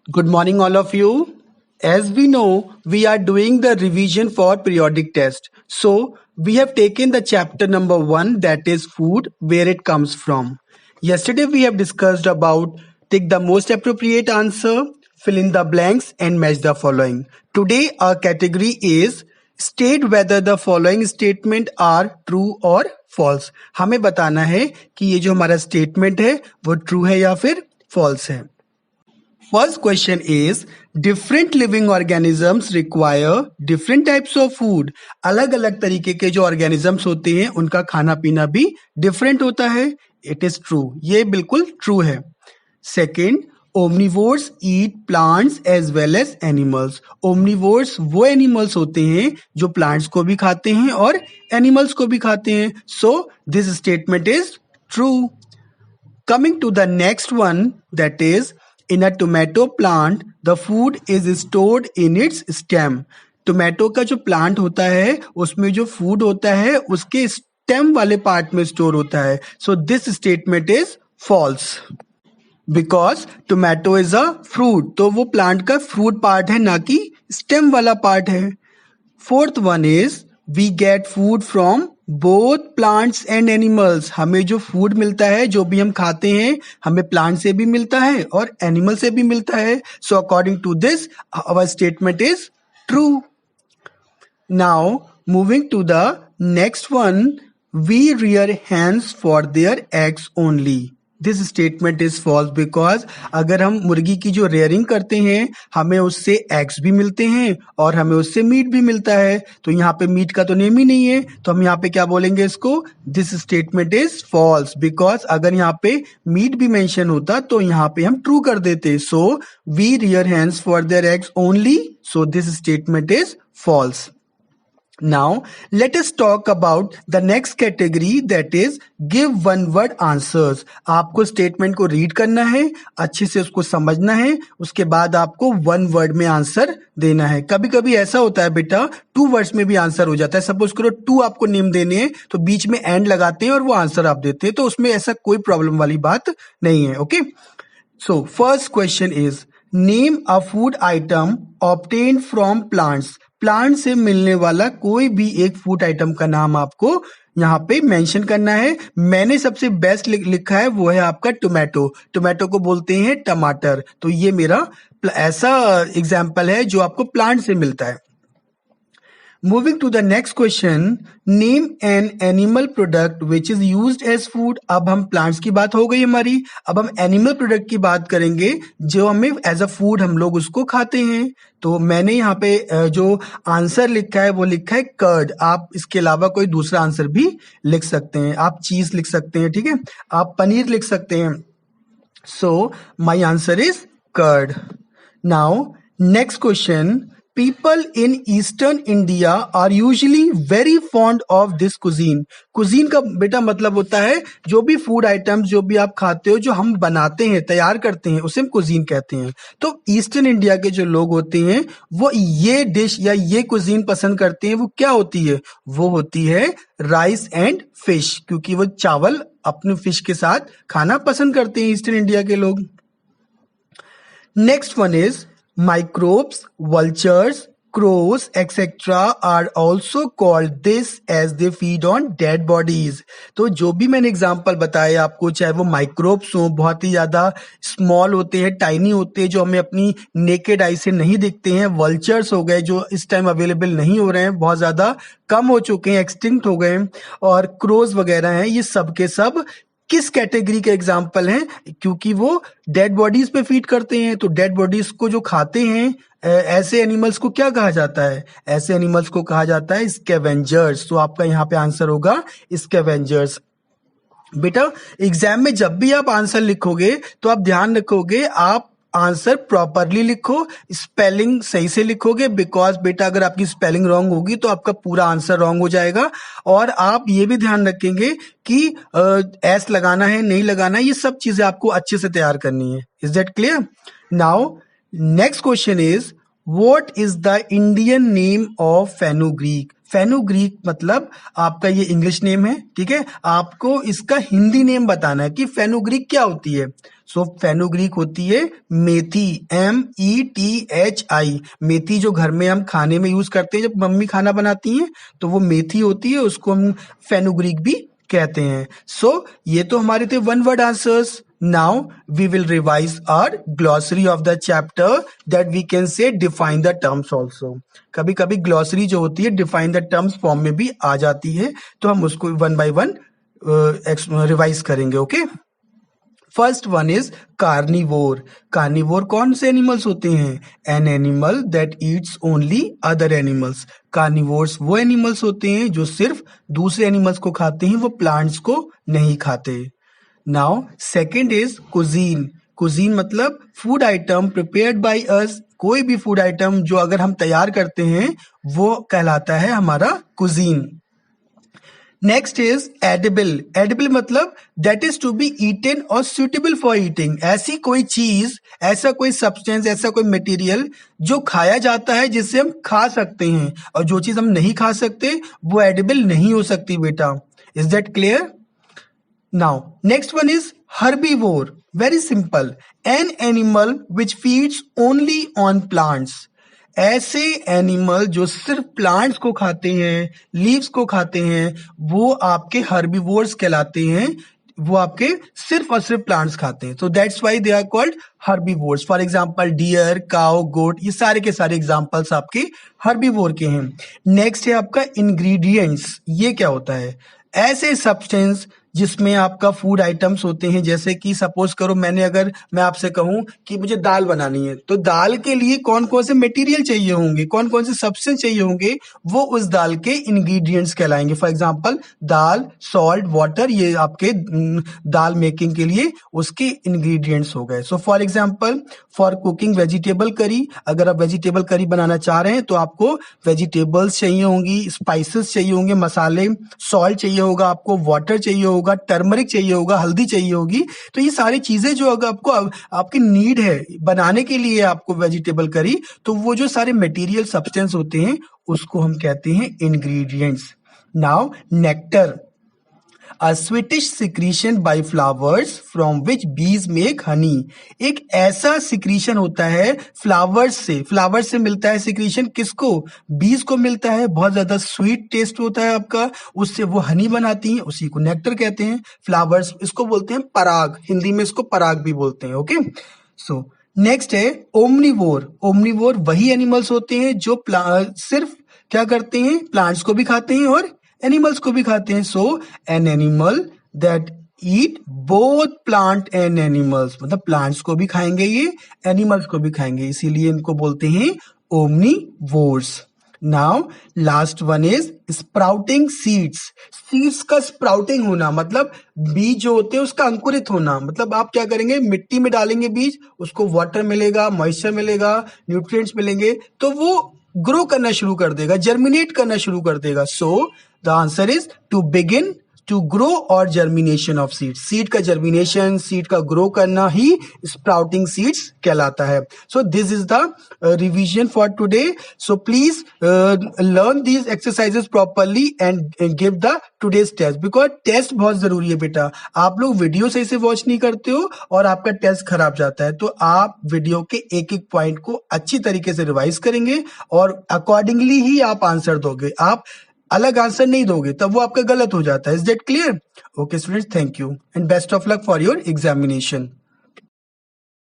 Good morning, all of you. As we know, we are doing the revision for periodic test. So, we have taken the chapter number 1, that is food, where it comes from. Yesterday, we have discussed about take the most appropriate answer, fill in the blanks, and match the following. Today, our category is state whether the following statement are true or false. हमें बताना है कि ये जो हमारा statement है वो true है या फिर फॉल्स है. First question is different living organisms require different types of food. अलग अलग तरीके के जो ऑर्गेनिजम्स होते हैं उनका खाना पीना भी डिफरेंट होता है. इट इज ट्रू, ये बिल्कुल ट्रू है. Second, omnivores eat plants as well as animals. Omnivores वो एनिमल्स होते हैं जो प्लांट्स को भी खाते हैं और एनिमल्स को भी खाते हैं. सो this statement is true. Coming to the next one, that is in a tomato plant the food is stored in its stem. Tomato का जो प्लांट होता है उसमें जो फूड होता है उसके स्टेम वाले पार्ट में स्टोर होता है. So this statement is false because tomato is a fruit. तो वो प्लांट का फ्रूट पार्ट है, ना कि स्टेम वाला पार्ट है. Fourth one is we get food from both plants and animals. हमें जो फूड मिलता है, जो भी हम खाते हैं, हमें प्लांट से भी मिलता है और एनिमल से भी मिलता है. So according to this our statement is true. Now moving to the next one, we rear hens for their eggs only. This statement is false because अगर हम मुर्गी की जो रेयरिंग करते हैं हमें उससे एग्स भी मिलते हैं और हमें उससे मीट भी मिलता है. तो यहाँ पे मीट का तो नेम ही नहीं है, तो हम यहाँ पे क्या बोलेंगे इसको? This statement is false because अगर यहाँ पे मीट भी मेंशन होता तो यहाँ पे हम ट्रू कर देते. So we rear hens for their eggs only. So this statement is false. Now, let us talk about the next category, that is give one word answers. आपको स्टेटमेंट को रीड करना है, अच्छे से उसको समझना है, उसके बाद आपको वन वर्ड में आंसर देना है. कभी कभी ऐसा होता है बेटा, 2 वर्ड्स में भी आंसर हो जाता है. सपोज करो 2 आपको नेम देने हैं तो बीच में एंड लगाते हैं और वो आंसर आप देते हैं, तो उसमें ऐसा कोई प्रॉब्लम वाली बात नहीं है. Okay, so first question is name a food item obtained from plants. Plant से मिलने वाला कोई भी एक फूड आइटम का नाम आपको यहाँ पे मेंशन करना है. मैंने सबसे बेस्ट लिखा है, वो है आपका टोमेटो. टोमेटो को बोलते हैं टमाटर. तो ये मेरा ऐसा एग्जाम्पल है जो आपको प्लांट से मिलता है. Moving to the next question, name an animal product which is used as food. अब हम प्लांट्स की बात हो गई हमारी, अब हम एनिमल प्रोडक्ट की बात करेंगे जो हमें एज अ फूड हम लोग उसको खाते हैं. तो मैंने यहाँ पे जो आंसर लिखा है वो लिखा है कर्ड. आप इसके अलावा कोई दूसरा आंसर भी लिख सकते हैं. आप चीज लिख सकते हैं, ठीक है, आप पनीर लिख सकते हैं. So my answer is curd. Now next question, people in eastern India are usually very fond of this cuisine. Cuisine का बेटा मतलब होता है जो भी फूड आइटम्स जो भी आप खाते हो, जो हम बनाते हैं, तैयार करते हैं, उसे हम कुजीन कहते हैं. तो ईस्टर्न इंडिया के जो लोग होते हैं वो ये डिश या ये कुजीन पसंद करते हैं. वो क्या होती है? वो होती है राइस एंड फिश, क्योंकि वो चावल अपने फिश के साथ खाना पसंद करते हैं ईस्टर्न इंडिया के लोग. Next one is microbes, vultures, crows, etc. are also called this as they feed on dead bodies. तो जो भी मैंने एग्जांपल बताया आपको, चाहे वो माइक्रोब्स हो, बहुत ही ज्यादा स्मॉल होते हैं, टाइनी होते हैं, जो हमें अपनी नेकेड आई से नहीं दिखते हैं. वल्चर्स हो गए जो इस टाइम अवेलेबल नहीं हो रहे हैं, बहुत ज्यादा कम हो चुके हैं, एक्सटिंक्ट हो गए हैं. और क्रोज वगैरह हैं, ये सब के सब किस कैटेगरी के एग्जाम्पल हैं? क्योंकि वो डेड बॉडीज पे फीड करते हैं. तो डेड बॉडीज को जो खाते हैं, ऐसे एनिमल्स को क्या कहा जाता है? ऐसे एनिमल्स को कहा जाता है स्कैवेंजर्स. तो आपका यहाँ पे आंसर होगा स्कैवेंजर्स. बेटा एग्जाम में जब भी आप आंसर लिखोगे तो आप ध्यान रखोगे, आप आंसर प्रॉपरली लिखो, स्पेलिंग सही से लिखोगे. बिकॉज बेटा अगर आपकी स्पेलिंग रॉन्ग होगी तो आपका पूरा आंसर रॉन्ग हो जाएगा. और आप ये भी ध्यान रखेंगे कि एस लगाना है नहीं लगाना है, ये सब चीजें आपको अच्छे से तैयार करनी है. Is that clear? Now next question is what is the Indian name of fenugreek. Fenugreek मतलब आपका ये इंग्लिश नेम है, ठीक है, आपको इसका हिंदी नेम बताना है कि फेनुग्रीक क्या होती है. सो फेनुग्रीक होती है मेथी, METHI। मेथी जो घर में हम खाने में यूज करते हैं, जब मम्मी खाना बनाती हैं तो वो मेथी होती है, उसको हम फेनुग्रीक भी कहते हैं। सो ये तो हमारे थे one word answers. Now we will revise our glossary of the chapter that we can say define the terms also. कभी कभी ग्लॉसरी जो होती है डिफाइन द टर्म्स फॉर्म में भी आ जाती है, तो हम उसको वन बाय वन रिवाइज करेंगे। Okay, first one is carnivore. Carnivore कौन से एनिमल्स होते हैं? N animal that eats only other animals. Carnivores वो एनिमल्स होते हैं जो सिर्फ दूसरे एनिमल्स को खाते हैं, वो प्लांट्स को नहीं खाते। Now second is cuisine. Cuisine मतलब food item prepared by us. कोई भी फूड आइटम जो अगर हम तैयार करते हैं वो कहलाता है हमारा cuisine. Next is edible. Edible मतलब that is to be eaten और सुटेबल फॉर ईटिंग। ऐसी कोई चीज, ऐसा कोई सब्सटेंस, ऐसा कोई मटेरियल जो खाया जाता है, जिससे हम खा सकते हैं, और जो चीज हम नहीं खा सकते वो एडिबल नहीं हो सकती बेटा। Is that clear? Now next one is herbivore. Very simple, an animal which feeds only on plants. ऐसे एनिमल जो सिर्फ प्लांट्स को खाते हैं, लीव्स को खाते हैं, वो आपके हर्बीवोर्स कहलाते हैं। वो आपके सिर्फ और सिर्फ प्लांट्स खाते हैं, तो that's why they are called herbivores. For example deer, cow, goat, ये सारे के सारे एग्जांपल्स आपके हर्बीवोर के हैं। नेक्स्ट है आपका इंग्रेडिएंट्स। ये क्या होता है? ऐसे सब्सटेंस जिसमें आपका फूड आइटम्स होते हैं, जैसे कि सपोज करो मैं आपसे कहूं कि मुझे दाल बनानी है, तो दाल के लिए कौन कौन से मटेरियल चाहिए होंगे, कौन कौन से सब्सटेंस चाहिए होंगे, वो उस दाल के इंग्रेडिएंट्स कहलाएंगे। For example dal, salt, water, ये आपके दाल मेकिंग के लिए उसके इंग्रेडिएंट्स हो गए। So for example for cooking vegetable curry, अगर आप वेजिटेबल करी बनाना चाह रहे हैं तो आपको वेजिटेबल्स चाहिए होंगी, स्पाइसेस चाहिए होंगे, मसाले, सॉल्ट चाहिए होगा आपको, वाटर चाहिए होगा, टर्मरिक चाहिए होगा, हल्दी चाहिए होगी। तो ये सारी चीजें जो अगर आपको आपकी नीड है बनाने के लिए आपको वेजिटेबल करी, तो वो जो सारे मटेरियल सब्सटेंस होते हैं उसको हम कहते हैं ingredients. Now nectar, A sweetish secretion by flowers from which bees make honey। एक ऐसा सिक्रीशन होता है फ्लावर्स से। फ्लावर्स से मिलता है सिक्रीशन किसको? बीज को मिलता है। बहुत ज्यादा स्वीट टेस्ट होता है आपका, उससे वो हनी बनाती हैं, उसी को नेक्टर कहते हैं। फ्लावर्स, इसको बोलते हैं पराग, हिंदी में इसको पराग भी बोलते हैं। ओके, सो नेक्स्ट है ओमनिवोर। ओमनिवोर वही एनिमल्स होते हैं जो सिर्फ क्या करते हैं? प्लांट्स को भी खाते हैं और एनिमल्स को भी खाते हैं। So an animal that eat both plant and animals, मतलब प्लांट्स को भी खाएंगे ये, एनिमल्स को भी खाएंगे, इसीलिए इनको बोलते हैं omnivores. Now last one is sprouting seeds. Seeds का स्प्राउटिंग होना मतलब बीज जो होते हैं उसका अंकुरित होना। मतलब आप क्या करेंगे, मिट्टी में डालेंगे बीज, उसको वाटर मिलेगा, मॉइस्चर मिलेगा, न्यूट्रिएंट्स मिलेंगे, तो वो ग्रो करना शुरू कर देगा, जर्मिनेट करना शुरू कर देगा। So the answer is to begin, to grow और जर्मिनेशन ऑफ सीड। सीड का जर्मिनेशन, सीड का ग्रो करना ही स्प्राउटिंग सीड्स कहलाता है। So this is the revision for today. So please learn these exercises properly and give the today's test, because test बहुत जरूरी है बेटा। आप लोग वीडियो सही से वॉच नहीं करते हो और आपका टेस्ट खराब जाता है, तो आप वीडियो के एक एक पॉइंट को अच्छी तरीके से रिवाइज करेंगे और अकॉर्डिंगली ही आप आंसर दोगे। आप अलग आंसर नहीं दोगे तब वो आपका गलत हो जाता है। Is that clear? Okay students, thank you and best of luck for your examination.